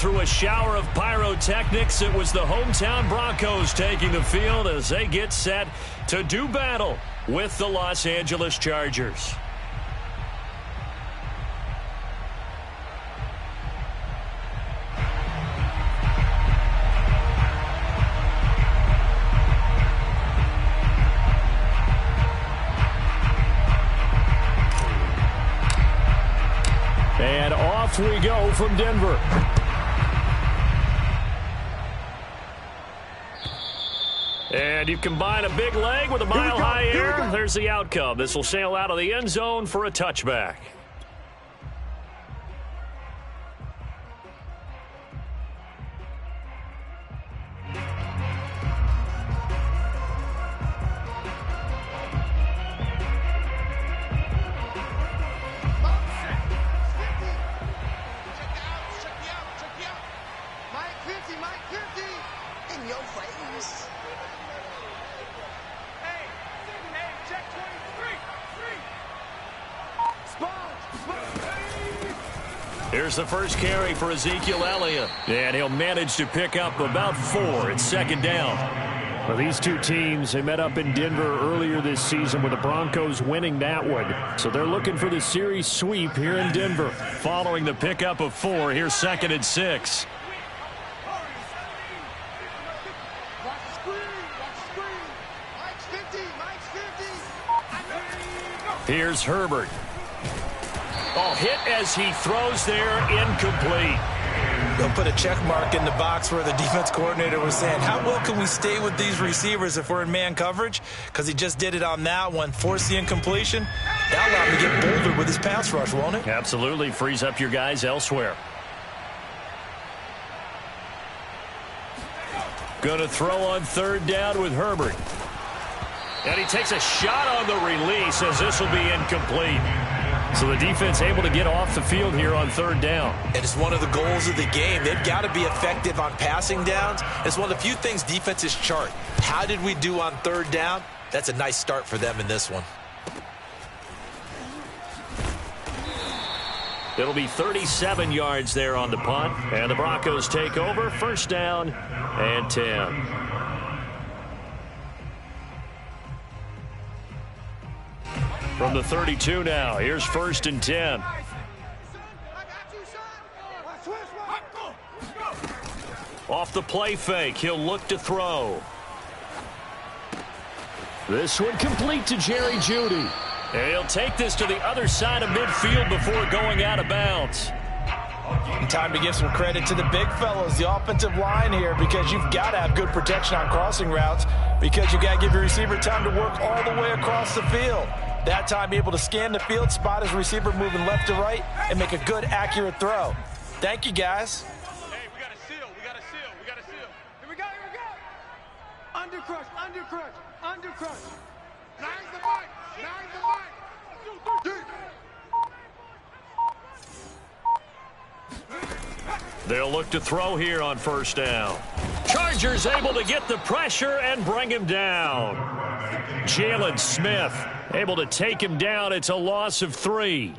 through a shower of pyrotechnics, it was the hometown Broncos taking the field as they get set to do battle with the Los Angeles Chargers. And off we go from Denver. And you combine a big leg with a mile-high air. There's the outcome. This will sail out of the end zone for a touchback. Here's the first carry for Ezekiel Elliott. And he'll manage to pick up about 4. It's second down. Well, these two teams, they met up in Denver earlier this season with the Broncos winning that one. So they're looking for the series sweep here in Denver. Following the pickup of 4, here's second and 6. Here's Herbert. Oh, hit as he throws there, incomplete. They'll put a check mark in the box where the defense coordinator was saying, how well can we stay with these receivers if we're in man coverage? Because he just did it on that one. Force the incompletion. That'll allow him to get bolder with his pass rush, won't it? Absolutely. Frees up your guys elsewhere. Going to throw on third down with Herbert. And he takes a shot on the release as this will be incomplete. So the defense able to get off the field here on third down. And it's one of the goals of the game. They've got to be effective on passing downs. It's one of the few things defenses chart. How did we do on third down? That's a nice start for them in this one. It'll be 37 yards there on the punt. And the Broncos take over. First down and 10. From the 32 now, here's first and 10. Off the play fake, he'll look to throw. This one complete to Jerry Jeudy. And he'll take this to the other side of midfield before going out of bounds. And time to give some credit to the big fellows, the offensive line here, because you've got to have good protection on crossing routes, because you've got to give your receiver time to work all the way across the field. That time, be able to scan the field, spot his receiver moving left to right, and make a good, accurate throw. Thank you, guys. Hey, we got a seal. We got a seal. We got a seal. Here we go. Here we go. Undercrush. Undercrush. Undercrush. Nine the mic. Nine the mic. They'll look to throw here on first down. Chargers able to get the pressure and bring him down. Jalen Smith able to take him down. It's a loss of 3.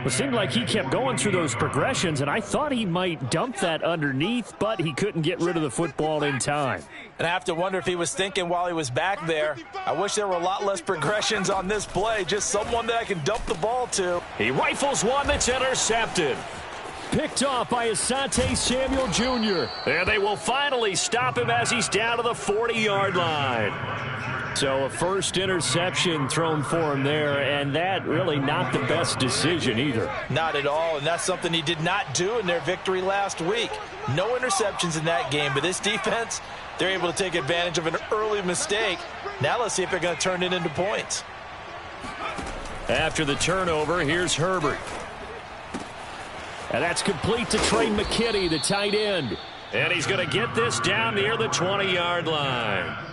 It seemed like he kept going through those progressions, and I thought he might dump that underneath, but he couldn't get rid of the football in time. And I have to wonder if he was thinking while he was back there, I wish there were a lot less progressions on this play, just someone that I can dump the ball to. He rifles one that's intercepted. Picked off by Asante Samuel Jr. And they will finally stop him as he's down to the 40-yard line. So a first interception thrown for him there, and that really not the best decision either. Not at all, and that's something he did not do in their victory last week. No interceptions in that game, but this defense, they're able to take advantage of an early mistake. Now let's see if they're going to turn it into points. After the turnover, here's Herbert. And that's complete to Trey McKinney, the tight end. And he's going to get this down near the 20-yard line.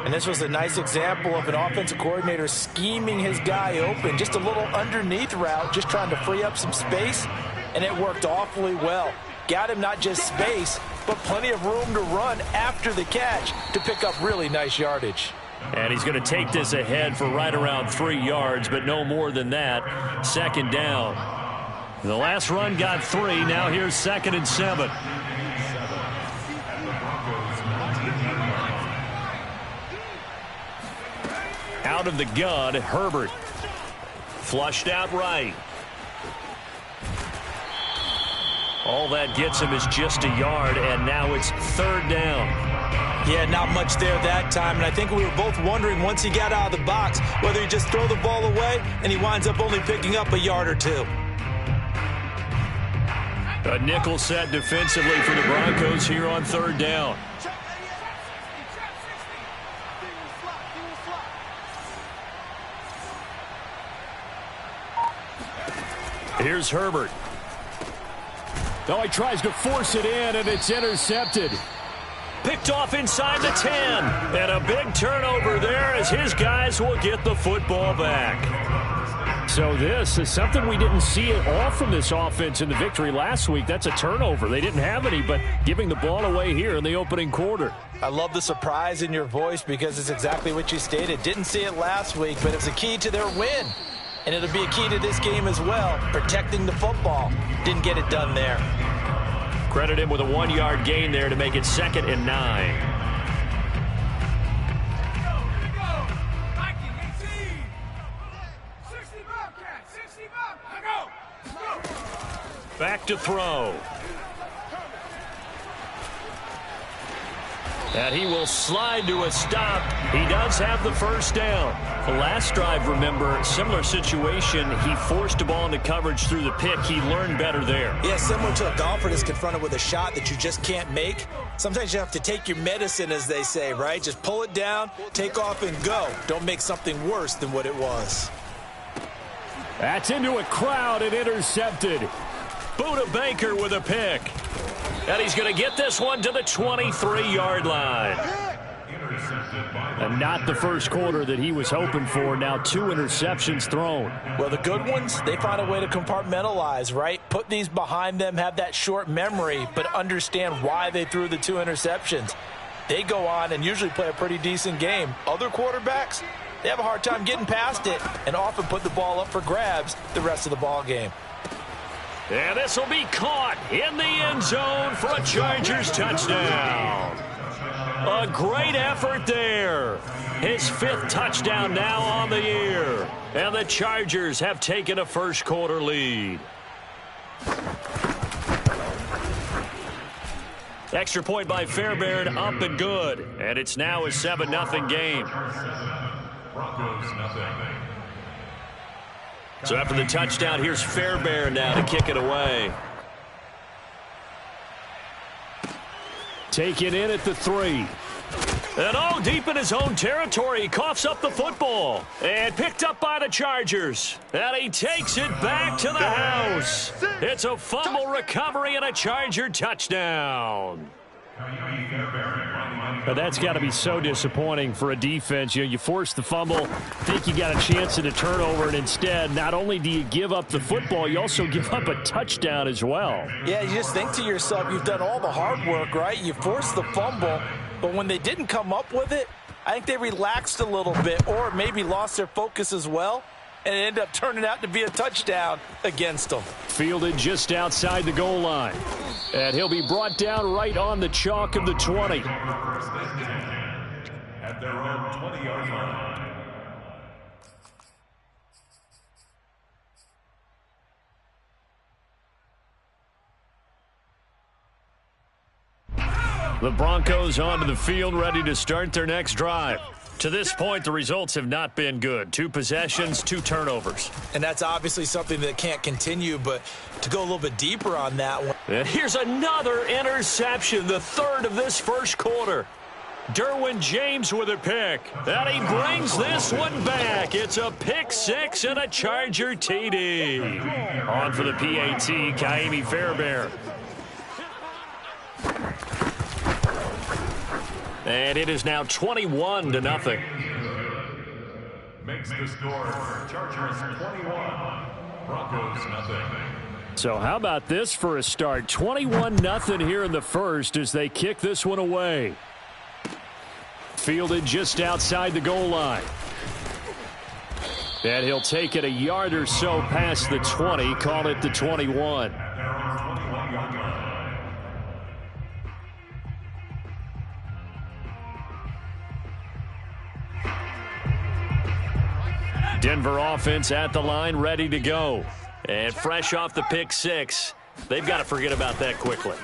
And this was a nice example of an offensive coordinator scheming his guy open. Just a little underneath route, just trying to free up some space, and it worked awfully well. Got him not just space, but plenty of room to run after the catch to pick up really nice yardage. And he's going to take this ahead for right around 3 yards, but no more than that. Second down. The last run got 3. Now here's 2nd and 7. Out of the gun, Herbert. Flushed out right. All that gets him is just a yard, and now it's 3rd down. Yeah, not much there that time, and I think we were both wondering once he got out of the box whether he just throw the ball away and he winds up only picking up a yard or 2. A nickel set defensively for the Broncos here on 3rd down. Here's Herbert. Oh, he tries to force it in, and it's intercepted. Picked off inside the 10. And a big turnover there as his guys will get the football back. So this is something we didn't see at all from this offense in the victory last week. That's a turnover. They didn't have any, but giving the ball away here in the opening quarter. I love the surprise in your voice because it's exactly what you stated. Didn't see it last week, but it was a key to their win. And it'll be a key to this game as well, protecting the football. Didn't get it done there. Credit him with a 1-yard gain there to make it 2nd and 9. Back to throw. And he will slide to a stop. He does have the 1st down. The last drive, remember, similar situation. He forced the ball into coverage through the pick. He learned better there. Yeah, similar to a golfer that's confronted with a shot that you just can't make. Sometimes you have to take your medicine, as they say, right? Just pull it down, take off, and go. Don't make something worse than what it was. That's into a crowd and intercepted. Buda Baker with a pick. And he's going to get this one to the 23-yard line. And not the first quarter that he was hoping for. Now 2 interceptions thrown. Well, the good ones, they find a way to compartmentalize, right? Put these behind them, have that short memory, but understand why they threw the 2 interceptions. They go on and usually play a pretty decent game. Other quarterbacks, they have a hard time getting past it and often put the ball up for grabs the rest of the ball game. And this will be caught in the end zone for a Chargers touchdown. A great effort there. His 5th touchdown now on the year. And the Chargers have taken a first quarter lead. Extra point by Fairbairn, up and good. And it's now a 7-0 game. So after the touchdown, here's Fairbairn now to kick it away. Taken in at the 3. And all deep in his own territory, he coughs up the football. And picked up by the Chargers. And he takes it back to the house. It's a fumble recovery and a Charger touchdown. But that's got to be so disappointing for a defense. You force the fumble, think you got a chance at a turnover, and instead, not only do you give up the football, you also give up a touchdown as well. Yeah, you just think to yourself, you've done all the hard work, right? You forced the fumble, but when they didn't come up with it, I think they relaxed a little bit or maybe lost their focus as well, and it ended up turning out to be a touchdown against them. Fielded just outside the goal line. And he'll be brought down right on the chalk of the 20. At their own 20-yard line. The Broncos onto the field, ready to start their next drive. To this point, the results have not been good. 2 possessions, 2 turnovers. And that's obviously something that can't continue, but to go a little bit deeper on that one. And here's another interception, the 3rd of this first quarter. Derwin James with a pick. And he brings this one back. It's a pick 6 and a Charger TD. On for the PAT, Kaimi Fairbairn. And it is now 21-0. Makes the score Chargers 21, Broncos nothing. So how about this for a start? 21-0 here in the first as they kick this one away. Fielded just outside the goal line. And he'll take it a yard or so past the 20, call it the 21. Denver offense at the line, ready to go. And fresh off the pick six, they've got to forget about that quickly.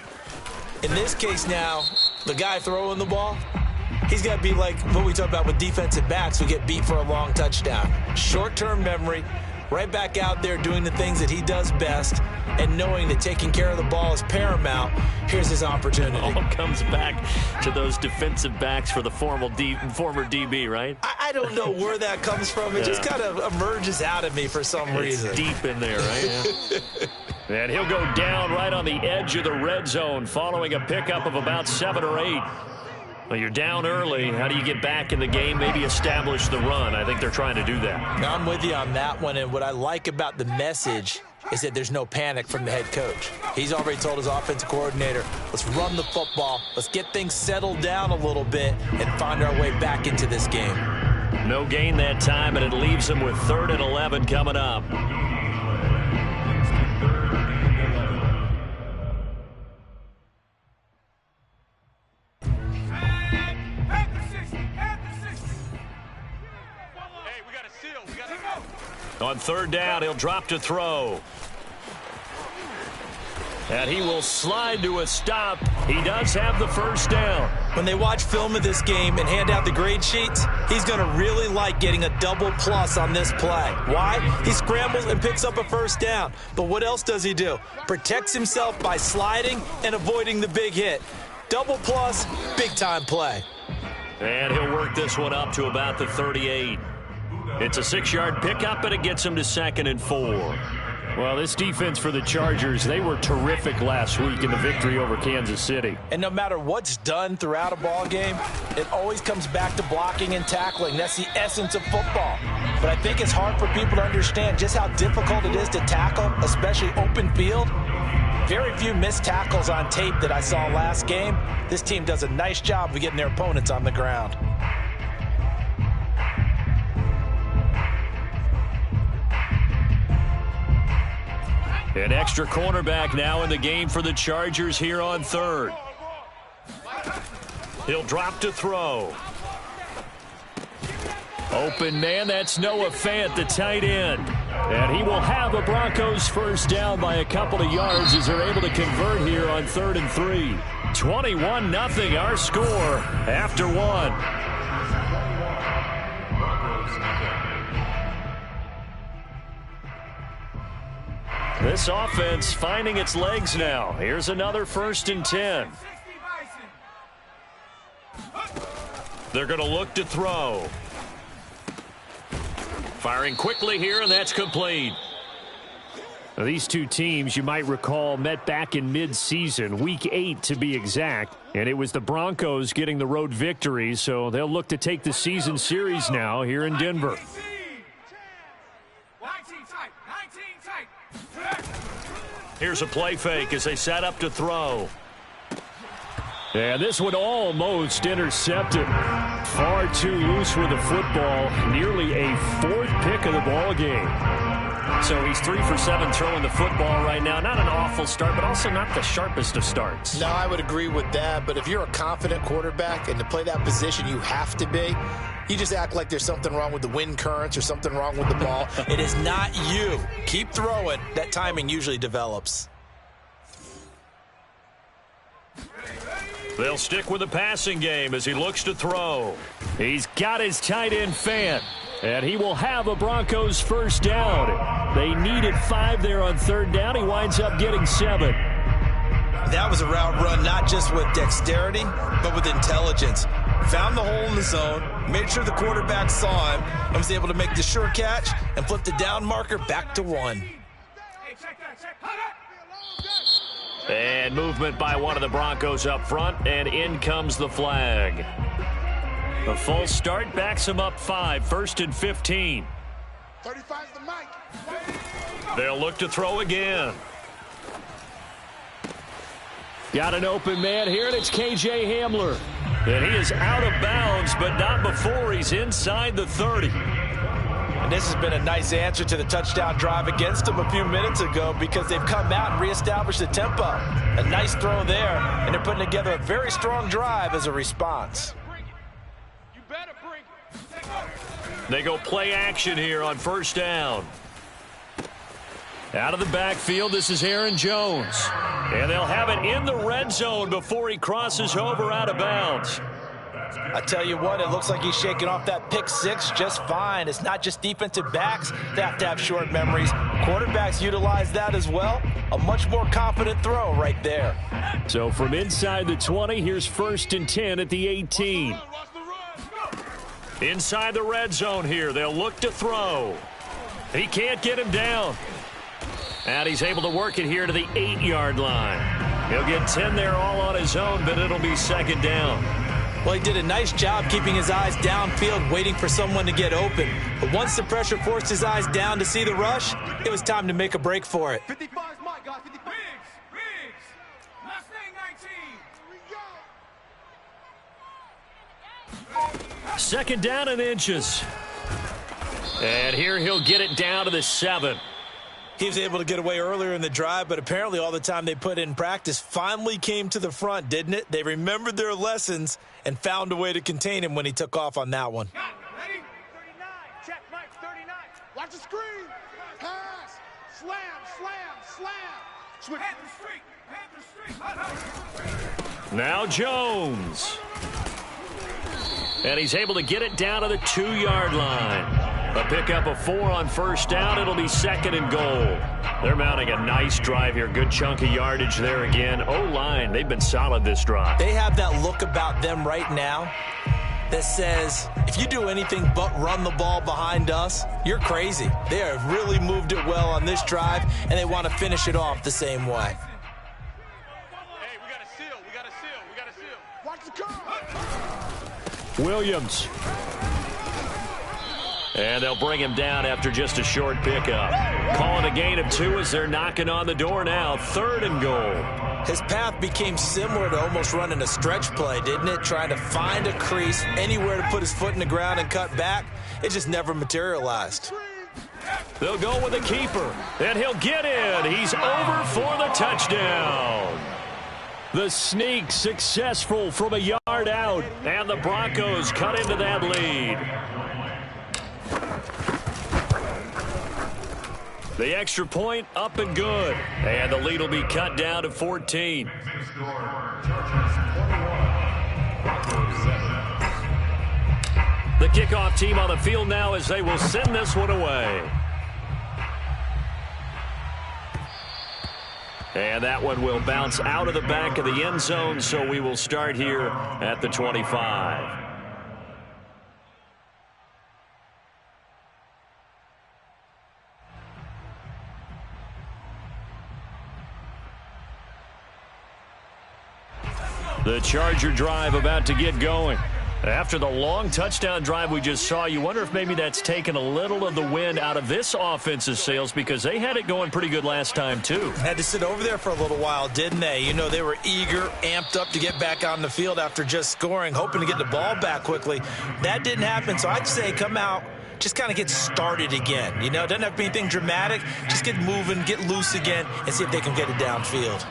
In this case now, the guy throwing the ball, he's got to be like what we talk about with defensive backs who get beat for a long touchdown. Short-term memory, right back out there doing the things that he does best, and knowing that taking care of the ball is paramount. Here's his opportunity. All comes back to those defensive backs for the former DB, right? I don't know where that comes from. It just kind of emerges out of me for some reason. It's deep in there, right? And he'll go down right on the edge of the red zone following a pickup of about 7 or 8. Well, you're down early. How do you get back in the game, maybe establish the run? I think they're trying to do that. Now, I'm with you on that one, and what I like about the message is that there's no panic from the head coach. He's already told his offensive coordinator, let's run the football, let's get things settled down a little bit and find our way back into this game. No gain that time, and it leaves them with 3rd and 11 coming up. On 3rd down, he'll drop to throw. And he will slide to a stop. He does have the 1st down. When they watch film of this game and hand out the grade sheets, he's going to really like getting a double plus on this play. Why? He scrambles and picks up a 1st down. But what else does he do? Protects himself by sliding and avoiding the big hit. Double plus, big-time play. And he'll work this one up to about the 38. It's a 6-yard pickup, and it gets him to 2nd and 4. Well, this defense for the Chargers, they were terrific last week in the victory over Kansas City. And no matter what's done throughout a ball game, it always comes back to blocking and tackling. That's the essence of football. But I think it's hard for people to understand just how difficult it is to tackle, especially open field. Very few missed tackles on tape that I saw last game. This team does a nice job of getting their opponents on the ground. An extra cornerback now in the game for the Chargers here on 3rd. He'll drop to throw. Open man, that's Noah Fant, the tight end. And he will have a Broncos 1st down by a couple of yards as they're able to convert here on 3rd and 3. 21-0 our score after 1. This offense finding its legs now. Here's another 1st and 10. They're going to look to throw. Firing quickly here, and that's complete. Now, these two teams, you might recall, met back in mid-season, week 8 to be exact. And it was the Broncos getting the road victory, so they'll look to take the season series now here in Denver. Here's a play fake as they set up to throw. And this one almost intercepted. Far too loose with the football. Nearly a 4th pick of the ball game. So he's 3 for 7 throwing the football right now. Not an awful start, but also not the sharpest of starts. No, I would agree with that. But if you're a confident quarterback and to play that position you have to be, you just act like there's something wrong with the wind currents or something wrong with the ball. It is not you. Keep throwing. That timing usually develops. They'll stick with the passing game as he looks to throw. He's got his tight end Fant. And he will have a Broncos 1st down. They needed 5 there on 3rd down. He winds up getting 7. That was a route run not just with dexterity, but with intelligence. Found the hole in the zone, made sure the quarterback saw him, and was able to make the sure catch and flip the down marker back to 1. And movement by one of the Broncos up front, and in comes the flag. The full start backs him up 5, 1st and 15. 35's the mic. They'll look to throw again. Got an open man here, and it's K.J. Hamler. And he is out of bounds, but not before he's inside the 30. And this has been a nice answer to the touchdown drive against them a few minutes ago because they've come out and reestablished the tempo. A nice throw there, and they're putting together a very strong drive as a response. You better bring it. They go play action here on first down. Out of the backfield, this is Aaron Jones. And they'll have it in the red zone before he crosses over out of bounds. I tell you what, it looks like he's shaking off that pick six just fine. It's not just defensive backs that have to have short memories. Quarterbacks utilize that as well. A much more confident throw right there. So from inside the 20, here's 1st and 10 at the 18. Inside the red zone here, they'll look to throw. He can't get him down. And he's able to work it here to the 8-yard line. He'll get 10 there all on his own, but it'll be 2nd down. Well, he did a nice job keeping his eyes downfield, waiting for someone to get open. But once the pressure forced his eyes down to see the rush, it was time to make a break for it. 55 is mine, guys. 55. Riggs. Last thing, 19. 2nd down and inches. And here he'll get it down to the 7. He was able to get away earlier in the drive, but apparently all the time they put in practice finally came to the front, didn't it? They remembered their lessons and found a way to contain him when he took off on that one. Ready? 39. Check, Mike. 39. Watch the screen. Pass. Slam, slam, slam. Switch. Panther streak. Now Jones. And he's able to get it down to the 2-yard line. A pickup of 4 on first down. It'll be 2nd and goal. They're mounting a nice drive here. Good chunk of yardage there again. O-line, they've been solid this drive. They have that look about them right now that says, if you do anything but run the ball behind us, you're crazy. They have really moved it well on this drive, and they want to finish it off the same way. Hey, we got a seal. We got a seal. We got a seal. Watch the curve. Williams. And they'll bring him down after just a short pickup. Calling a gain of 2 as they're knocking on the door now. 3rd and goal. His path became similar to almost running a stretch play, didn't it? Trying to find a crease, anywhere to put his foot in the ground and cut back. It just never materialized. They'll go with the keeper. And he'll get in. He's over for the touchdown. The sneak successful from a yard out. And the Broncos cut into that lead. The extra point up and good. And the lead will be cut down to 14. The kickoff team on the field now as they will send this one away. And that one will bounce out of the back of the end zone, so we will start here at the 25. The Charger drive about to get going. After the long touchdown drive we just saw, you wonder if maybe that's taken a little of the wind out of this offense's sails because they had it going pretty good last time, too. Had to sit over there for a little while, didn't they? You know, they were eager, amped up to get back on the field after just scoring, hoping to get the ball back quickly. That didn't happen, so I'd say come out, just kind of get started again. You know, it doesn't have to be anything dramatic. Just get moving, get loose again, and see if they can get it downfield.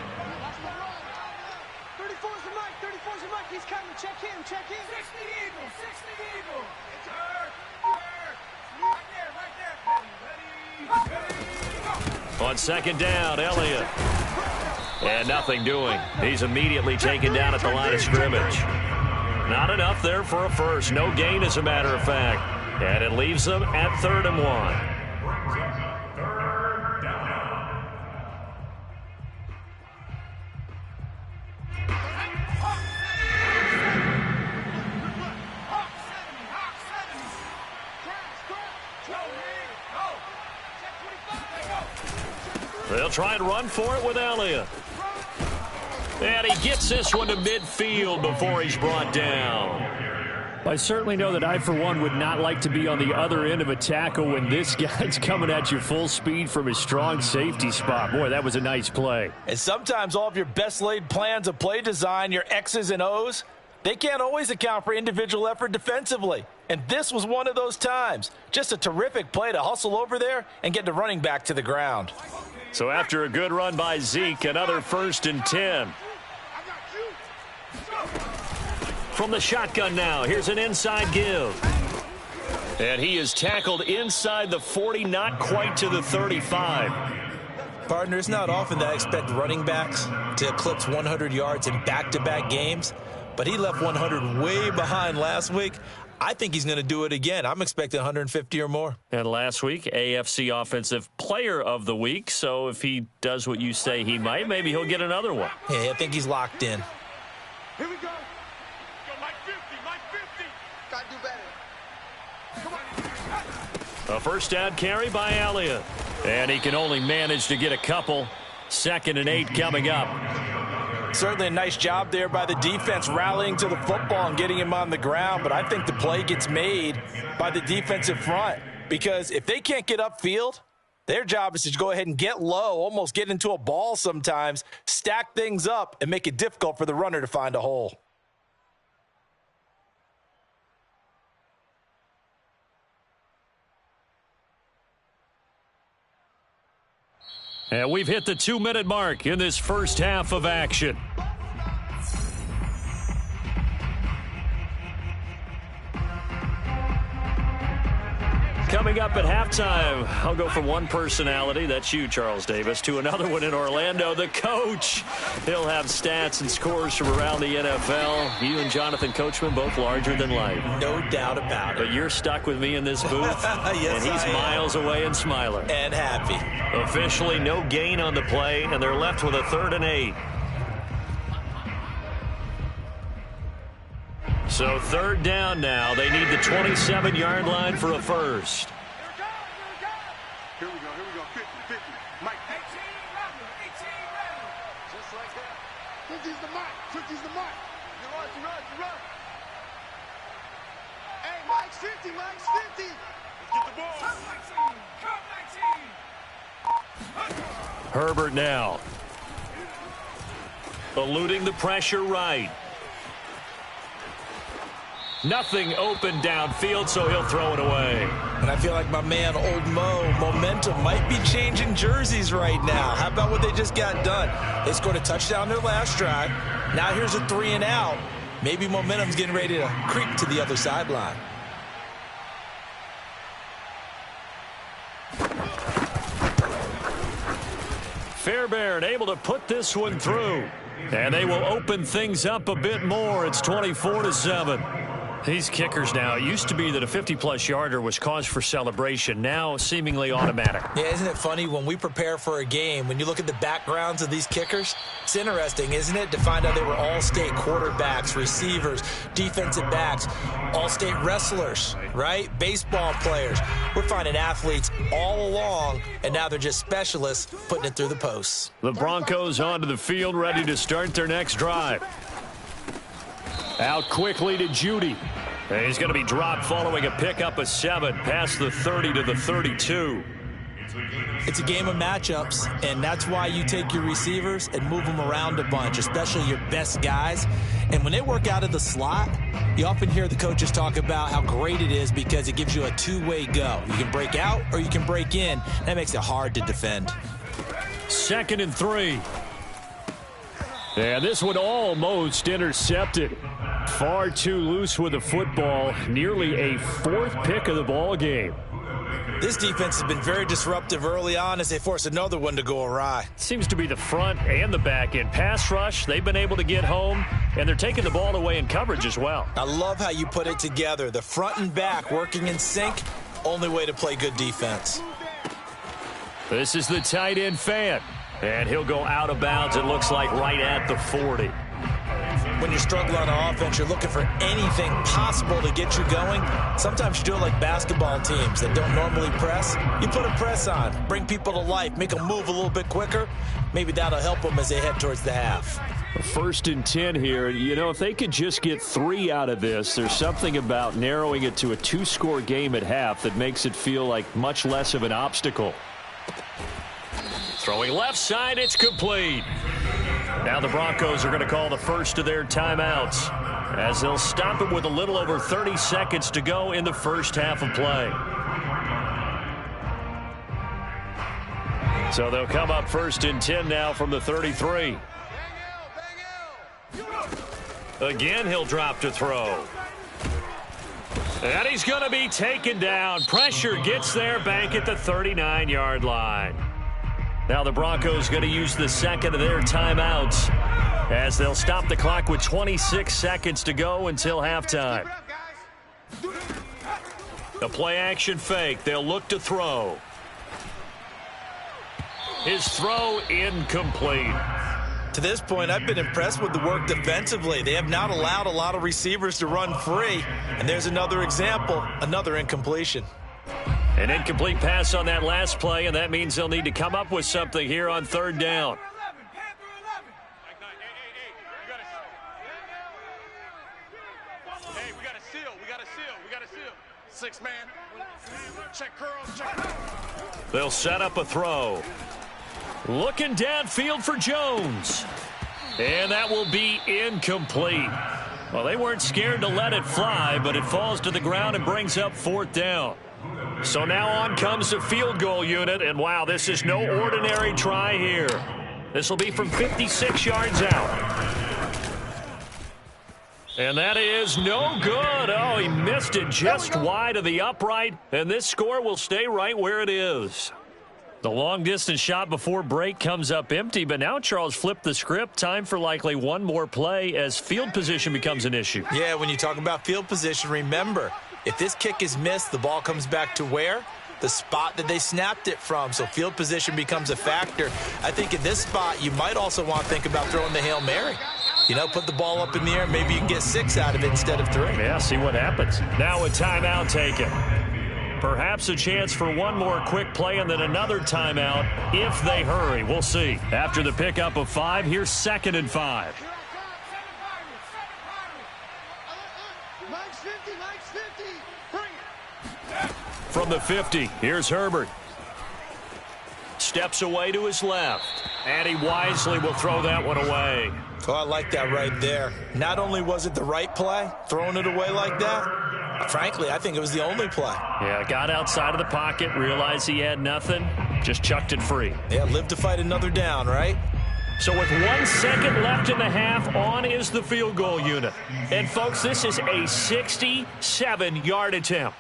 34's the mic. 34's the mic. He's coming. Check him. Check him. 60 Eagle. 60 Eagle. Right there. On 2nd down, Elliott. And nothing doing. He's immediately taken down at the line of scrimmage. Not enough there for a first. No gain, as a matter of fact. And it leaves them at 3rd and 1. They'll try and run for it with Elliott. And he gets this one to midfield before he's brought down. I certainly know that I, for one, would not like to be on the other end of a tackle when this guy's coming at you full speed from his strong safety spot. Boy, that was a nice play. And sometimes all of your best laid plans of play design, your X's and O's, they can't always account for individual effort defensively. And this was one of those times. Just a terrific play to hustle over there and get the running back to the ground. So after a good run by Zeke, another 1st and 10. From the shotgun now, here's an inside give. And he is tackled inside the 40, not quite to the 35. Partner, it's not often that I expect running backs to eclipse 100 yards in back-to-back games, but he left 100 way behind last week. I think he's going to do it again. I'm expecting 150 or more. And last week, AFC Offensive Player of the Week. So if he does what you say he might, maybe he'll get another one. Yeah, I think he's locked in. Here we go. Go, Mike 50, Mike 50. Gotta do better. Come on. A first down carry by Elliott. And he can only manage to get a couple. 2nd and 8 coming up. Certainly a nice job there by the defense rallying to the football and getting him on the ground, but I think the play gets made by the defensive front because if they can't get upfield, their job is to go ahead and get low, almost get into a ball sometimes, stack things up, and make it difficult for the runner to find a hole. And we've hit the 2-minute mark in this first half of action. Coming up at halftime, I'll go from one personality, that's you, Charles Davis, to another one in Orlando, the coach. He'll have stats and scores from around the NFL. You and Jonathan Coachman, both larger than life. No doubt about it. But you're stuck with me in this booth, yes, and he's miles away and smiling. And happy. Officially no gain on the play, and they're left with a 3rd and 8. So 3rd down now. They need the 27-yard line for a first. Here we go. 50, 50. Mike 18, just like that. 50's the mark. 50's the mark. You run. Hey, Mike's 50, Mike's 50. Let's get the ball. Come 19. Herbert now. Eluding the pressure right. Nothing open downfield, so he'll throw it away. And I feel like my man, Old Mo, momentum might be changing jerseys right now. How about what they just got done? They scored a touchdown their last drive. Now here's a 3 and out. Maybe momentum's getting ready to creep to the other sideline. Fairbairn able to put this one through. And they will open things up a bit more. It's 24-7. These kickers now, it used to be that a 50-plus yarder was cause for celebration. Now seemingly automatic. Yeah, isn't it funny when we prepare for a game, when you look at the backgrounds of these kickers, it's interesting, isn't it, to find out they were all-state quarterbacks, receivers, defensive backs, all-state wrestlers, right? Baseball players. We're finding athletes all along, and now they're just specialists putting it through the posts. The Broncos onto the field, ready to start their next drive. Out quickly to Judy. And he's going to be dropped following a pickup of 7 past the 30 to the 32. It's a game of matchups, and that's why you take your receivers and move them around a bunch, especially your best guys. And when they work out of the slot, you often hear the coaches talk about how great it is because it gives you a two-way go. You can break out or you can break in. That makes it hard to defend. 2nd and 3. And this one almost intercepted. Far too loose with the football. Nearly a 4th pick of the ball game. This defense has been very disruptive early on as they force another one to go awry. Seems to be the front and the back end. Pass rush, they've been able to get home, and they're taking the ball away in coverage as well. I love how you put it together. The front and back working in sync, only way to play good defense. This is the tight end fan, and he'll go out of bounds, it looks like, right at the 40. When you're struggling on offense, you're looking for anything possible to get you going. Sometimes you do it like basketball teams that don't normally press. You put a press on, bring people to life, make them move a little bit quicker. Maybe that'll help them as they head towards the half. 1st and 10 here. You know, if they could just get 3 out of this, there's something about narrowing it to a 2-score game at half that makes it feel like much less of an obstacle. Throwing left side, it's complete. Now the Broncos are going to call the first of their timeouts. as they'll stop it with a little over 30 seconds to go in the first half of play. So they'll come up 1st and 10 now from the 33. Again, he'll drop to throw. And he's going to be taken down. Pressure gets there back at the 39-yard line. Now the Broncos going to use the second of their timeouts as they'll stop the clock with 26 seconds to go until halftime. The play-action fake. They'll look to throw. His throw incomplete. To this point, I've been impressed with the work defensively. They have not allowed a lot of receivers to run free. And there's another example, another incompletion. An incomplete pass on that last play, and that means they'll need to come up with something here on 3rd down. Hey, we got a seal. We got a seal. 6-man. Check curls. Check. They'll set up a throw. Looking downfield for Jones. And that will be incomplete. Well, they weren't scared to let it fly, but it falls to the ground and brings up 4th down. So now on comes the field goal unit, and wow, this is no ordinary try here. This will be from 56 yards out. And that is no good. Oh, he missed it just wide of the upright, and this score will stay right where it is. The long-distance shot before break comes up empty, but now Charles flipped the script. Time for likely one more play as field position becomes an issue. Yeah, when you talk about field position, remember, if this kick is missed, the ball comes back to where? The spot that they snapped it from. So field position becomes a factor. I think in this spot, you might also want to think about throwing the Hail Mary. You know, put the ball up in the air. Maybe you can get 6 out of it instead of 3. Yeah, see what happens. Now a timeout taken. Perhaps a chance for one more quick play and then another timeout if they hurry. We'll see. After the pickup of 5, here's 2nd and 5. From the 50, here's Herbert. Steps away to his left, and he wisely will throw that one away. Oh, I like that right there. Not only was it the right play, throwing it away like that, frankly, I think it was the only play. Yeah, got outside of the pocket, realized he had nothing, just chucked it free. Yeah, live to fight another down, right? So with 1 second left in the half, on is the field goal unit. And, folks, this is a 67-yard attempt.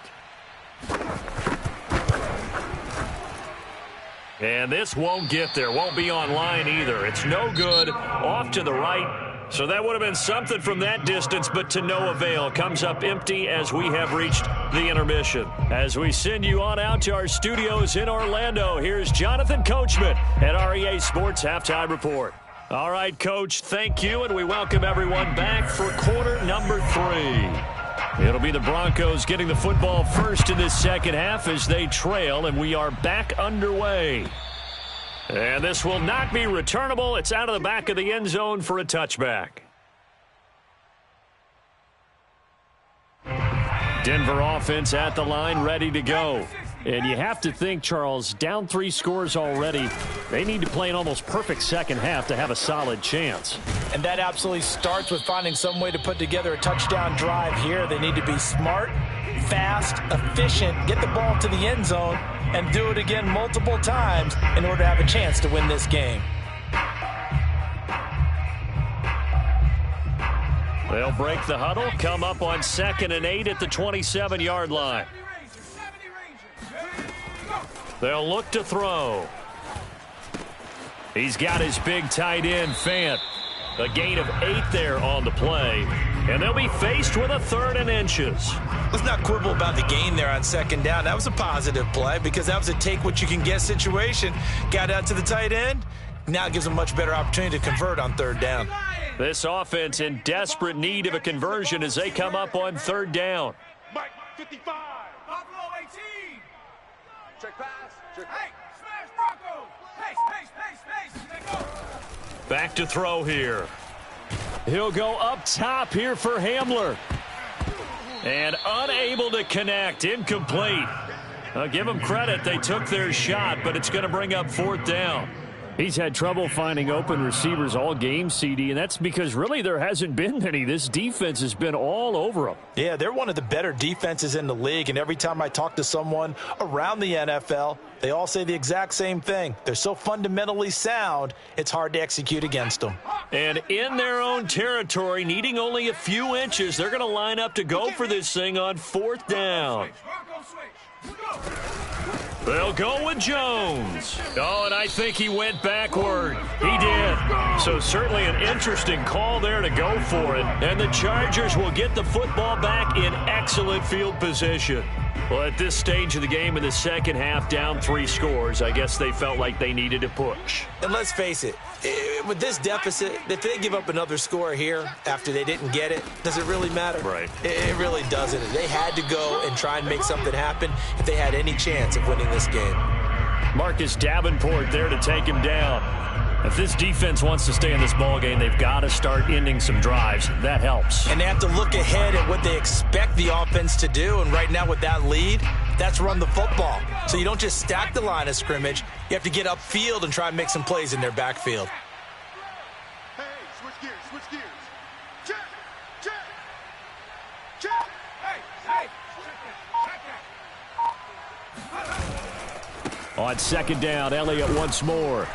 And this won't get there, won't be online either. It's no good, off to the right. So that would have been something from that distance, but to no avail. Comes up empty as we have reached the intermission. As we send you on out to our studios in Orlando, here's Jonathan Coachman at REA Sports Halftime Report. All right, Coach, thank you, and we welcome everyone back for quarter number 3. It'll be the Broncos getting the football first in this second half as they trail, and we are back underway. And this will not be returnable. It's out of the back of the end zone for a touchback. Denver offense at the line, ready to go. And you have to think, Charles, down 3 scores already. They need to play an almost perfect second half to have a solid chance. And that absolutely starts with finding some way to put together a touchdown drive here. They need to be smart, fast, efficient, get the ball to the end zone, and do it again multiple times in order to have a chance to win this game. They'll break the huddle, come up on 2nd and 8 at the 27-yard line. They'll look to throw. He's got his big tight end, Fant. A gain of 8 there on the play. And they'll be faced with a 3rd and inches. Let's not quibble about the gain there on 2nd down. That was a positive play because that was a take-what-you-can-get situation. Got out to the tight end. Now it gives them a much better opportunity to convert on 3rd down. This offense in desperate need of a conversion as they come up on 3rd down. Mike, 55. Buffalo 18. Check pass. Check pass. Hey, smash Broncos. Pace. Let go. Back to throw here. He'll go up top here for Hamler. And unable to connect. Incomplete. I'll give them credit. They took their shot, but it's going to bring up 4th down. He's had trouble finding open receivers all game, CD, and that's because really there hasn't been many. This defense has been all over him. Yeah, they're one of the better defenses in the league, and every time I talk to someone around the NFL, they all say the exact same thing. They're so fundamentally sound, it's hard to execute against them. And in their own territory, needing only a few inches, they're going to line up to go for this thing on 4th down. They'll go with Jones. Oh, and I think he went backward. He did. So certainly an interesting call there to go for it. And the Chargers will get the football back in excellent field position. Well, at this stage of the game in the second half, down 3 scores, I guess they felt like they needed to push. And let's face it, with this deficit, if they give up another score here after they didn't get it, does it really matter? Right. It really doesn't. They had to go and try and make something happen if they had any chance of winning this game. Marcus Davenport there to take him down. If this defense wants to stay in this ball game, they've got to start ending some drives. That helps. And they have to look ahead at what they expect the offense to do. And right now with that lead, that's run the football. So you don't just stack the line of scrimmage. You have to get upfield and try and make some plays in their backfield. Hey, switch gears, switch gears. Check, check, check. Hey, check. On 2nd down, Elliott once more.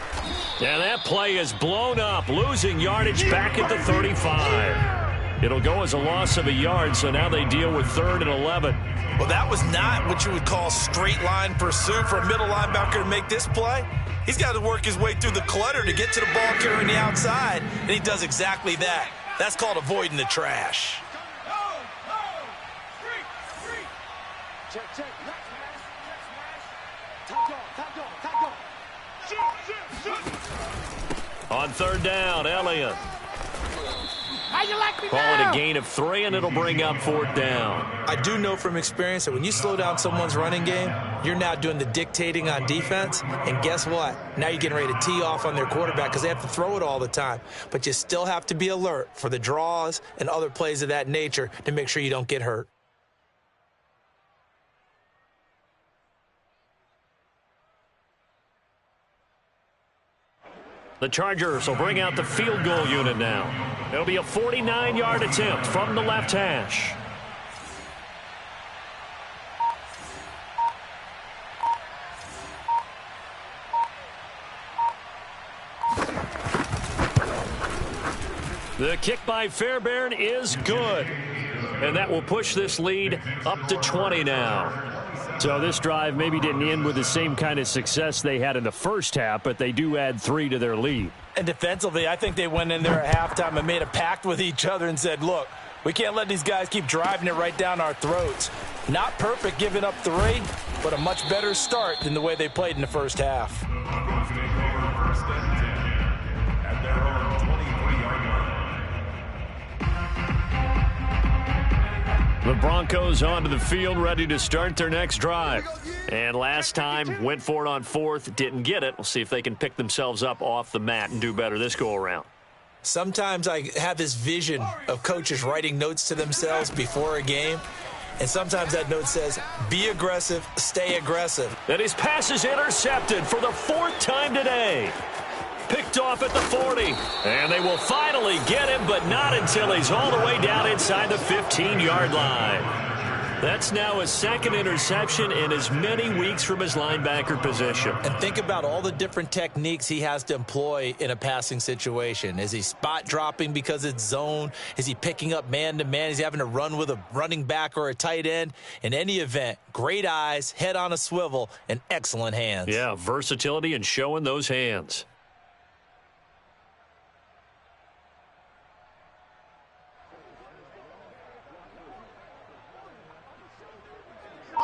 And that play is blown up, losing yardage back at the 35. It'll go as a loss of a yard, so now they deal with 3rd and 11. Well, that was not what you would call straight line pursuit for a middle linebacker to make this play. He's got to work his way through the clutter to get to the ball carrier on the outside, and he does exactly that. That's called avoiding the trash. Check, check. Top dog, top dog, top dog. Shoot, shoot, shoot. On 3rd down, Elliott. How you like me Call now? it a gain of 3, and it'll bring up 4th down. I do know from experience that when you slow down someone's running game, you're now doing the dictating on defense. And guess what? Now you're getting ready to tee off on their quarterback because they have to throw it all the time. But you still have to be alert for the draws and other plays of that nature to make sure you don't get hurt. The Chargers will bring out the field goal unit now. It'll be a 49-yard attempt from the left hash. The kick by Fairbairn is good. And that will push this lead up to 20 now. So this drive maybe didn't end with the same kind of success they had in the first half, but they do add 3 to their lead. And defensively, I think they went in there at halftime and made a pact with each other and said, look, we can't let these guys keep driving it right down our throats. Not perfect giving up 3, but a much better start than the way they played in the first half. Broncos take over 1st and 10 at their own 23-yard line. The Broncos onto the field, ready to start their next drive. And last time, went for it on 4th, didn't get it. We'll see if they can pick themselves up off the mat and do better this go-around. Sometimes I have this vision of coaches writing notes to themselves before a game, and sometimes that note says, be aggressive, stay aggressive. And his pass is intercepted for the 4th time today. Picked off at the 40. And they will finally get him, but not until he's all the way down inside the 15-yard line. That's now his 2nd interception in as many weeks from his linebacker position. And think about all the different techniques he has to employ in a passing situation. Is he spot dropping because it's zone? Is he picking up man-to-man? Is he having to run with a running back or a tight end? In any event, great eyes, head on a swivel, and excellent hands. Yeah, versatility and showing those hands.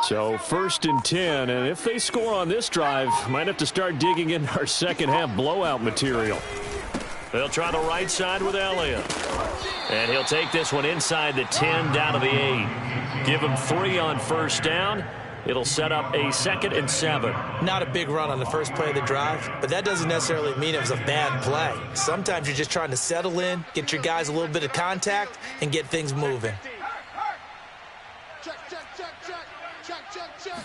So 1st and 10, and if they score on this drive, might have to start digging in our second half blowout material. They'll try the right side with Elliott. And he'll take this one inside the 10 down to the 8. Give him 3 on 1st down. It'll set up a 2nd and 7. Not a big run on the first play of the drive, but that doesn't necessarily mean it was a bad play. Sometimes you're just trying to settle in, get your guys a little bit of contact, and get things moving. Check, check, check, check. Check, check, check.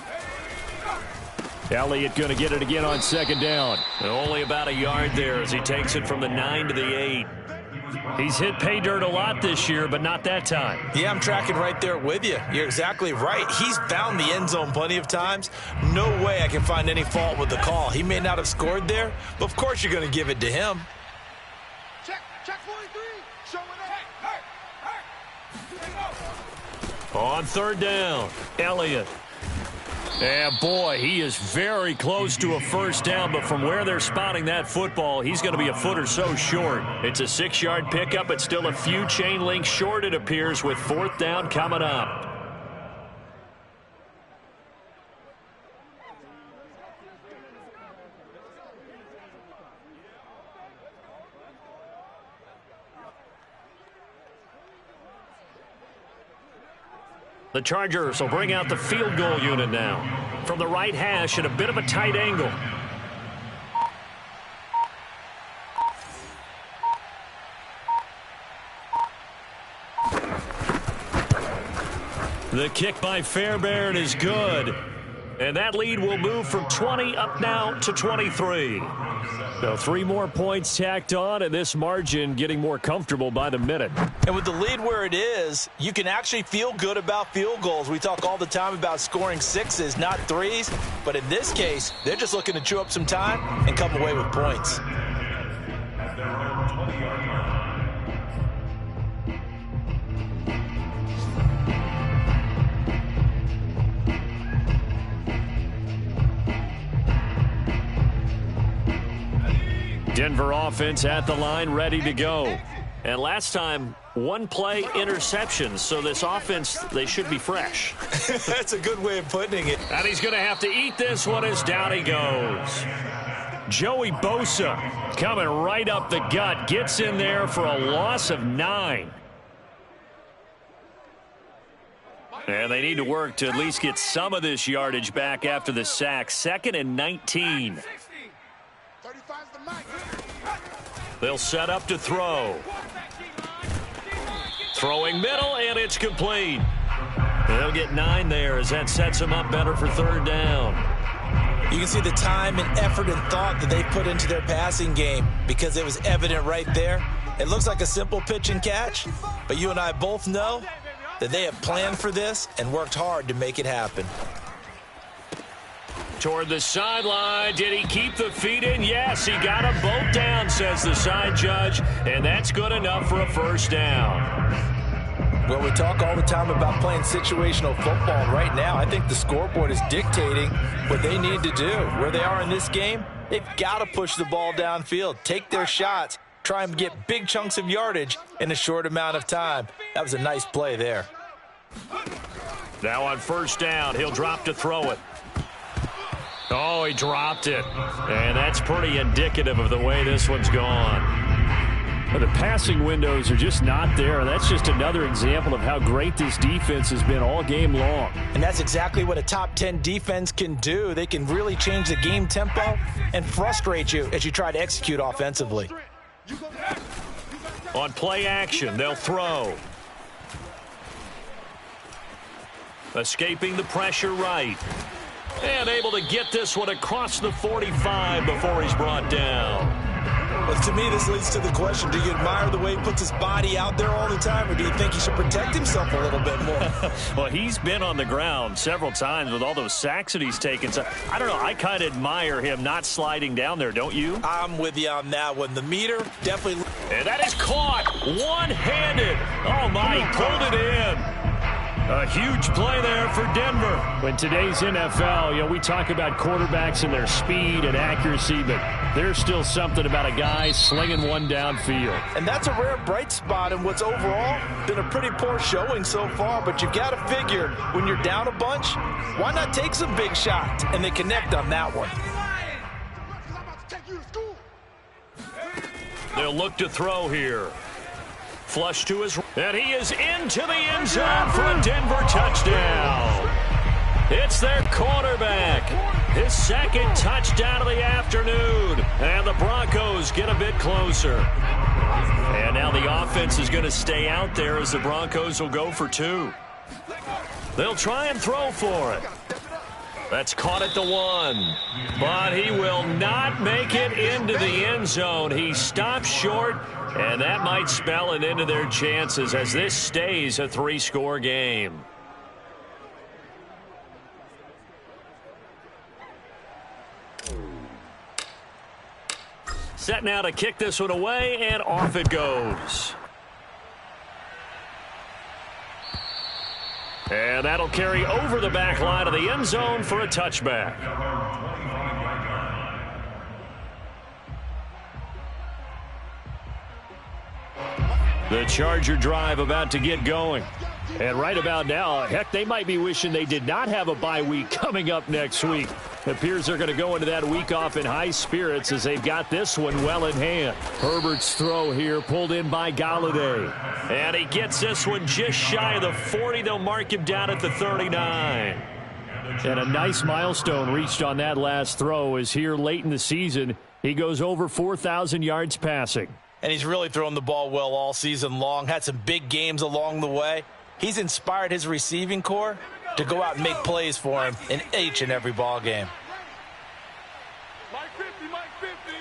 Elliott going to get it again on second down. And only about a yard there as he takes it from the 9 to the 8. He's hit pay dirt a lot this year, but not that time. Yeah, I'm tracking right there with you. You're exactly right. He's found the end zone plenty of times. No way I can find any fault with the call. He may not have scored there, but of course you're going to give it to him. Check 43. Show it up. On third down, Elliott. And boy, he is very close to a first down, but from where they're spotting that football, he's going to be a foot or so short. It's a 6-yard pickup, but still a few chain links short, it appears, with fourth down coming up. The Chargers will bring out the field goal unit now. From the right hash at a bit of a tight angle. The kick by Fairbairn is good. And that lead will move from 20 up now to 23. So 3 more points tacked on, and this margin getting more comfortable by the minute. And with the lead where it is, you can actually feel good about field goals. We talk all the time about scoring 6s, not 3s. But in this case, they're just looking to chew up some time and come away with points. Denver offense at the line, ready to go. And last time, 1-play interceptions. So this offense, they should be fresh. That's a good way of putting it. And he's going to have to eat this one as down he goes. Joey Bosa coming right up the gut. Gets in there for a loss of 9. And they need to work to at least get some of this yardage back after the sack. 2nd and 19. They'll set up to throw. Throwing middle, and it's complete. They'll get 9 there as that sets them up better for third down. You can see the time and effort and thought that they put into their passing game because it was evident right there. It looks like a simple pitch and catch, but you and I both know that they have planned for this and worked hard to make it happen. Toward the sideline. Did he keep the feet in? Yes, he got them both down, says the side judge, and that's good enough for a first down. Well, we talk all the time about playing situational football. Right now, I think the scoreboard is dictating what they need to do. Where they are in this game, they've got to push the ball downfield, take their shots, try and get big chunks of yardage in a short amount of time. That was a nice play there. Now on first down, he'll drop to throw it. Oh, he dropped it. And that's pretty indicative of the way this one's gone. Well, the passing windows are just not there. That's just another example of how great this defense has been all game long. And that's exactly what a top 10 defense can do. They can really change the game tempo and frustrate you as you try to execute offensively. On play action, they'll throw. Escaping the pressure right. And able to get this one across the 45 before he's brought down. Well, to me, this leads to the question, do you admire the way he puts his body out there all the time, or do you think he should protect himself a little bit more? Well, he's been on the ground several times with all those sacks that he's taken. So, I don't know, I kind of admire him not sliding down there, don't you? I'm with you on that one. The meter definitely... And that is caught one-handed. Oh, my, he pulled it in. A huge play there for Denver. In today's NFL, we talk about quarterbacks and their speed and accuracy, but there's still something about a guy slinging one downfield. And that's a rare bright spot in what's overall been a pretty poor showing so far, but you've got to figure when you're down a bunch, why not take some big shots? And they connect on that one. They'll look to throw here. Flush to his, and he is into the end zone for a Denver touchdown. It's their quarterback. His second touchdown of the afternoon. And the Broncos get a bit closer. And now the offense is going to stay out there as the Broncos will go for 2. They'll try and throw for it. That's caught at the 1. But he will not make it into the end zone. He stopped short, and that might spell an end to their chances as this stays a 3-score game. Set now to kick this one away, and off it goes. And that'll carry over the back line of the end zone for a touchback. The Charger drive about to get going. And right about now, heck, they might be wishing they did not have a bye week coming up next week. It appears they're going to go into that week off in high spirits as they've got this one well in hand. Herbert's throw here pulled in by Galladay. And he gets this one just shy of the 40. They'll mark him down at the 39. And a nice milestone reached on that last throw as here late in the season, he goes over 4,000 yards passing. And he's really thrown the ball well all season long, had some big games along the way. He's inspired his receiving corps to go out and make plays for him in each and every ball game. Mike 50, Mike 50.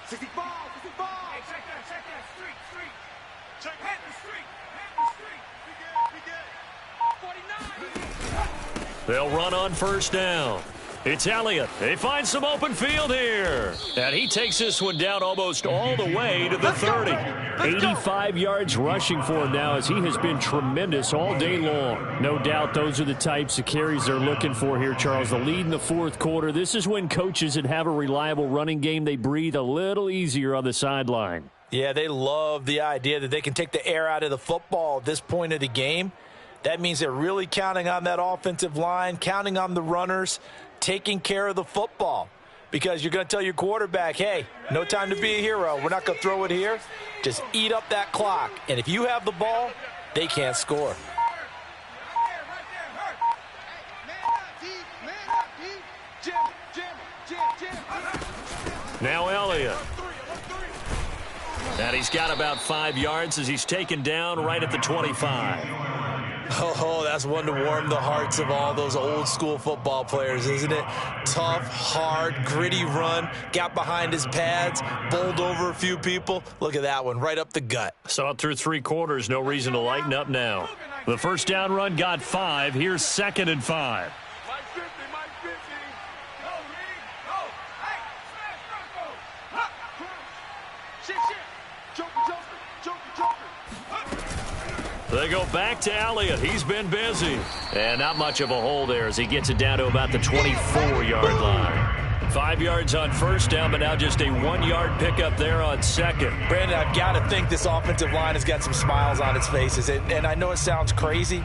65, 65. Hey, check that, street. Check the street. 49. They'll run on first down. It's Elliott. They find some open field here. And he takes this one down almost all the way to the 30. 85 yards rushing for him now as he has been tremendous all day long. No doubt those are the types of carries they're looking for here, Charles. The lead in the fourth quarter. This is when coaches that have a reliable running game, they breathe a little easier on the sideline. Yeah, they love the idea that they can take the air out of the football at this point of the game. That means they're really counting on that offensive line, counting on the runners, taking care of the football, because you're going to tell your quarterback, hey, no time to be a hero. We're not going to throw it here. Just eat up that clock. And if you have the ball, they can't score. Now Elliott. And he's got about 5 yards as he's taken down right at the 25. Oh, that's one to warm the hearts of all those old school football players, isn't it? Tough, hard, gritty run, got behind his pads, bowled over a few people. Look at that one, right up the gut. Saw it through 3 quarters, no reason to lighten up now. The first down run got 5. Here's 2nd and 5. Mike 50, Mike 50. Go, Reed, go. Hey, smash, Bronco. Shit. Joker. They go back to Elliott. He's been busy. And not much of a hole there as he gets it down to about the 24-yard line. 5 yards on first down, but now just a 1-yard pickup there on second. Brandon, I've got to think this offensive line has got some smiles on its faces. And I know it sounds crazy,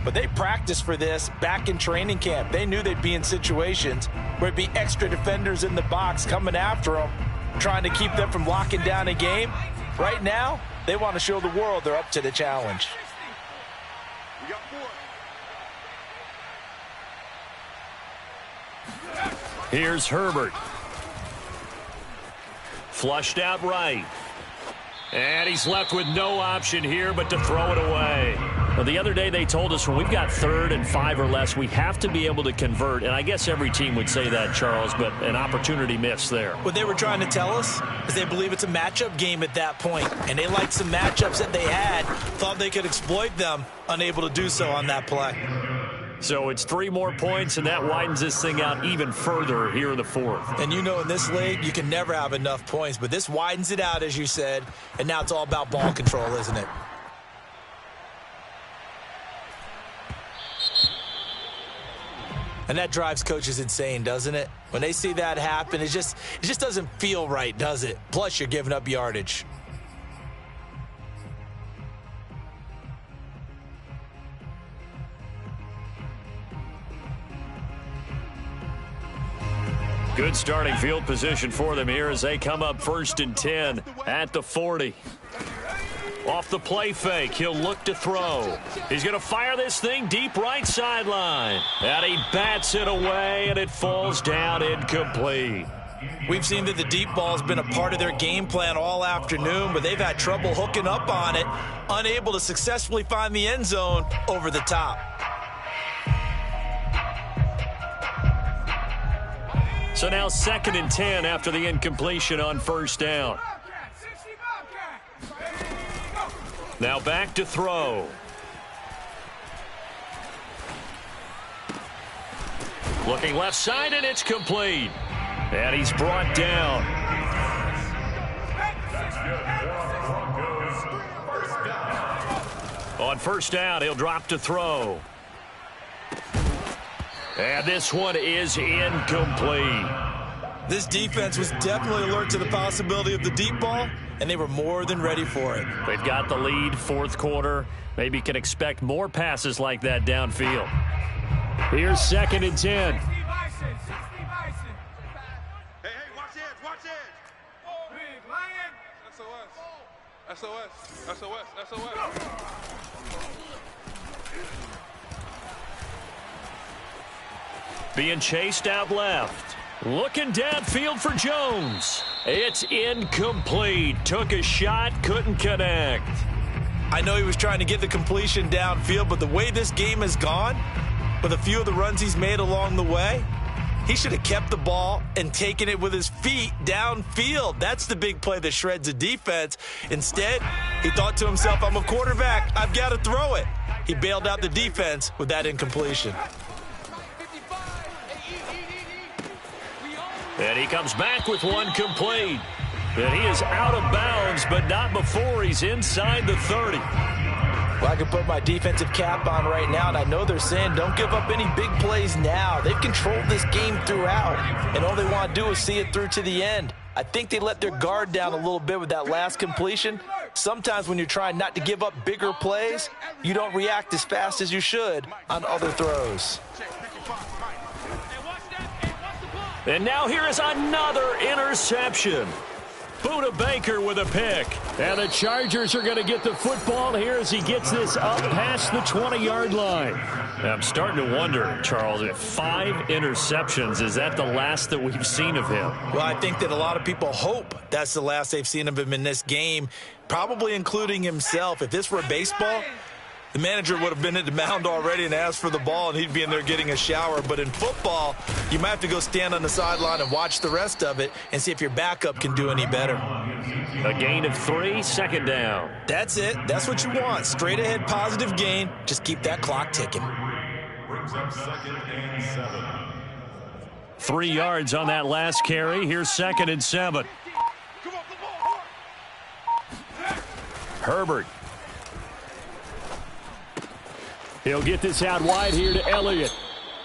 but they practiced for this back in training camp. They knew they'd be in situations where it'd be extra defenders in the box coming after them, trying to keep them from locking down a game. Right now, they want to show the world they're up to the challenge. We got 4. Here's Herbert. Flushed out right. And he's left with no option here but to throw it away. Well, the other day they told us when we've got 3rd and 5 or less, we have to be able to convert. And I guess every team would say that, Charles, but an opportunity missed there. What they were trying to tell us is they believe it's a matchup game at that point. And they liked some matchups that they had, thought they could exploit them, unable to do so on that play. So it's 3 more points, and that widens this thing out even further here in the 4th. And you know in this league, you can never have enough points, but this widens it out, as you said, and now it's all about ball control, isn't it? And that drives coaches insane, doesn't it? When they see that happen, it just doesn't feel right, does it? Plus, you're giving up yardage. Good starting field position for them here as they come up 1st and 10 at the 40. Off the play fake, he'll look to throw. He's going to fire this thing deep right sideline. And he bats it away, and it falls down incomplete. We've seen that the deep ball's been a part of their game plan all afternoon, but they've had trouble hooking up on it, unable to successfully find the end zone over the top. So now 2nd and 10 after the incompletion on first down. Now back to throw. Looking left side, and it's complete. And he's brought down. On first down, he'll drop to throw. And this one is incomplete. This defense was definitely alert to the possibility of the deep ball, and they were more than ready for it. They've got the lead, fourth quarter. Maybe can expect more passes like that downfield. Here's 2nd and 10. Hey, watch edge, watch edge. Big Lion. SOS. Being chased out left. Looking downfield for Jones. It's incomplete. Took a shot, couldn't connect. I know he was trying to get the completion downfield, but the way this game has gone, with a few of the runs he's made along the way, he should have kept the ball and taken it with his feet downfield. That's the big play that shreds a defense. Instead, he thought to himself, I'm a quarterback, I've got to throw it. He bailed out the defense with that incompletion. And he comes back with one complete. And he is out of bounds, but not before he's inside the 30. Well, I can put my defensive cap on right now, and I know they're saying don't give up any big plays now. They've controlled this game throughout, and all they want to do is see it through to the end. I think they let their guard down a little bit with that last completion. Sometimes when you're trying not to give up bigger plays, you don't react as fast as you should on other throws. And now here is another interception. Buda Baker with a pick. And the Chargers are going to get the football here as he gets this up past the 20-yard line. I'm starting to wonder, Charles, if 5 interceptions, is that the last that we've seen of him? Well, I think that a lot of people hope that's the last they've seen of him in this game, probably including himself. If this were baseball, the manager would have been at the mound already and asked for the ball, and he'd be in there getting a shower. But in football, you might have to go stand on the sideline and watch the rest of it and see if your backup can do any better. A gain of 3, 2nd down. That's it. That's what you want. Straight ahead, positive gain. Just keep that clock ticking. Brings up 2nd and 7. 3 yards on that last carry. Here's 2nd and 7. Herbert. He'll get this out wide here to Elliott.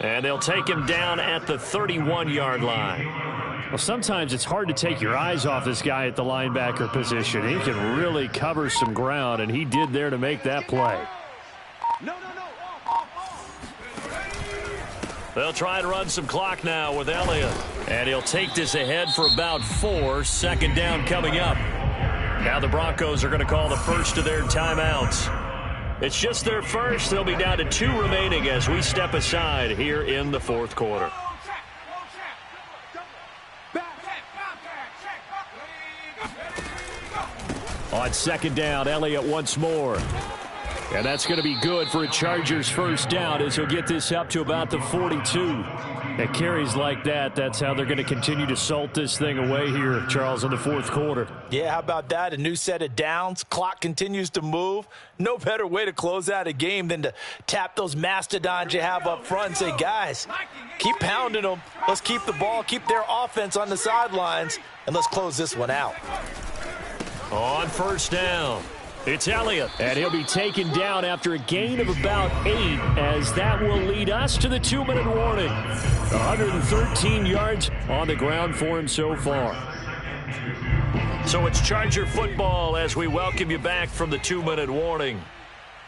And they'll take him down at the 31-yard line. Well, sometimes it's hard to take your eyes off this guy at the linebacker position. He can really cover some ground, and he did there to make that play. They'll try to run some clock now with Elliott. And he'll take this ahead for about 4. 2nd down coming up. Now the Broncos are going to call the first of their timeouts. It's just their first. They'll be down to 2 remaining as we step aside here in the 4th quarter. On 2nd down, Elliott once more. And that's going to be good for a Chargers first down as he'll get this up to about the 42. At carries like that, that's how they're going to continue to salt this thing away here, Charles, in the 4th quarter. Yeah, how about that? A new set of downs. Clock continues to move. No better way to close out a game than to tap those mastodons you have up front and say, guys, keep pounding them. Let's keep the ball, keep their offense on the sidelines, and let's close this one out. On first down, it's Elliott, and he'll be taken down after a gain of about 8, as that will lead us to the 2-minute warning. 113 yards on the ground for him so far. So it's Charger football as we welcome you back from the 2-minute warning.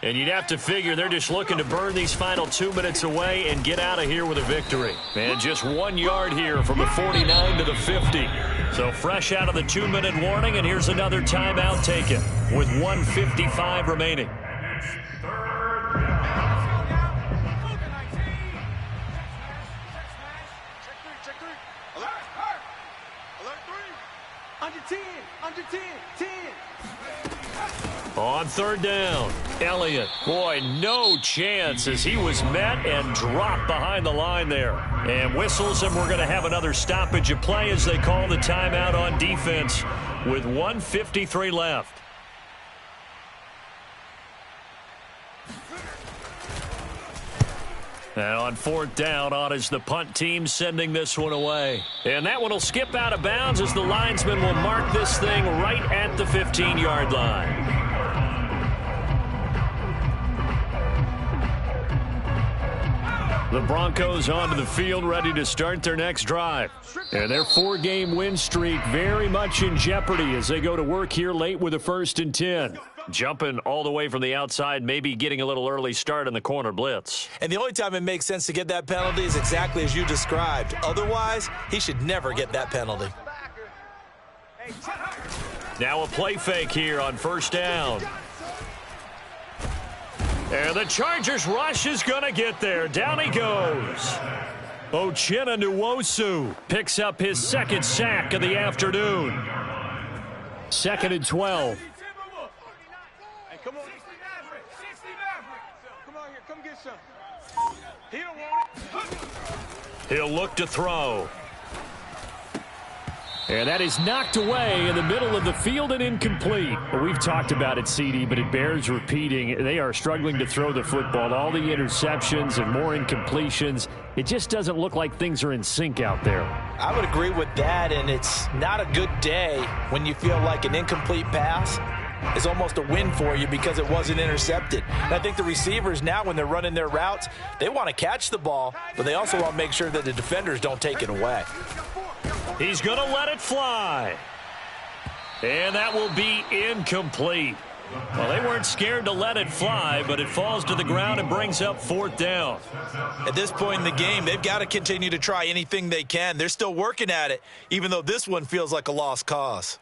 And you'd have to figure they're just looking to burn these final 2 minutes away and get out of here with a victory. And just 1 yard here from the 49 to the 50. So fresh out of the 2-minute warning, and here's another timeout taken with 1:55 remaining. Under 10, 10. On third down, Elliott. Boy, no chance as he was met and dropped behind the line there. And whistles, and we're going to have another stoppage of play as they call the timeout on defense with 1:53 left. And on fourth down, on is the punt team sending this one away. And that one will skip out of bounds as the linesman will mark this thing right at the 15-yard line. The Broncos onto the field ready to start their next drive. And their 4-game win streak very much in jeopardy as they go to work here late with a 1st and 10. Jumping all the way from the outside, maybe getting a little early start in the corner blitz. And the only time it makes sense to get that penalty is exactly as you described. Otherwise, he should never get that penalty. Now a play fake here on first down. And the Chargers rush is going to get there. Down he goes. Uchenna Nwosu picks up his 2nd sack of the afternoon. 2nd and 12. Hey, come on. Come on here. Come get some. He don't want it. He'll look to throw. And that is knocked away in the middle of the field and incomplete. Well, we've talked about it, CD, but it bears repeating. They are struggling to throw the football. All the interceptions and more incompletions. It just doesn't look like things are in sync out there. I would agree with that, and it's not a good day when you feel like an incomplete pass is almost a win for you because it wasn't intercepted. And I think the receivers now, when they're running their routes, they want to catch the ball, but they also want to make sure that the defenders don't take it away. He's going to let it fly. And that will be incomplete. Well, they weren't scared to let it fly, but it falls to the ground and brings up 4th down. At this point in the game, they've got to continue to try anything they can. They're still working at it, even though this one feels like a lost cause.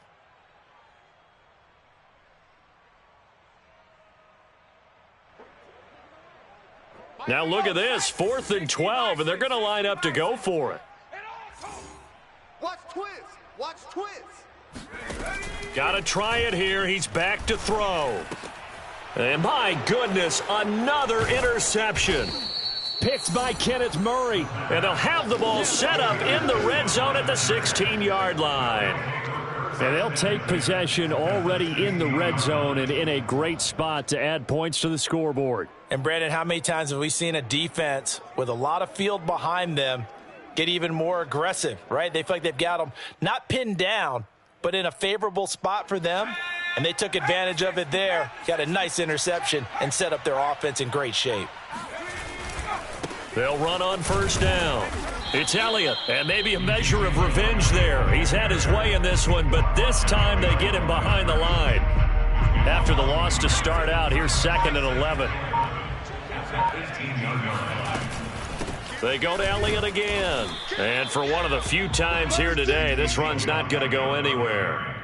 Now look at this, 4th and 12, and they're going to line up to go for it. Watch twist. Watch twist. Got to try it here. He's back to throw. And my goodness, another interception. Picked by Kenneth Murray. And they'll have the ball set up in the red zone at the 16-yard line. And they'll take possession already in the red zone and in a great spot to add points to the scoreboard. And, Brandon, how many times have we seen a defense with a lot of field behind them get even more aggressive, right? They feel like they've got them not pinned down, but in a favorable spot for them, and they took advantage of it there. Got a nice interception and set up their offense in great shape. They'll run on first down. It's Elliott, and maybe a measure of revenge there. He's had his way in this one, but this time they get him behind the line. After the loss to start out, here's 2nd and 11. They go to Elliott again. And for one of the few times here today, this run's not going to go anywhere.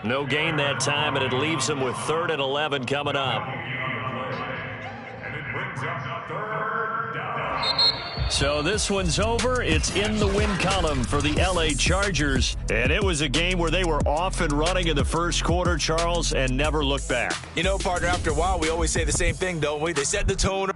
No gain that time, and it leaves them with 3rd and 11 coming up. And it brings up 3rd down. So this one's over. It's in the win column for the LA Chargers. And it was a game where they were off and running in the first quarter, Charles, and never looked back. You know, partner, after a while, we always say the same thing, don't we? They set the tone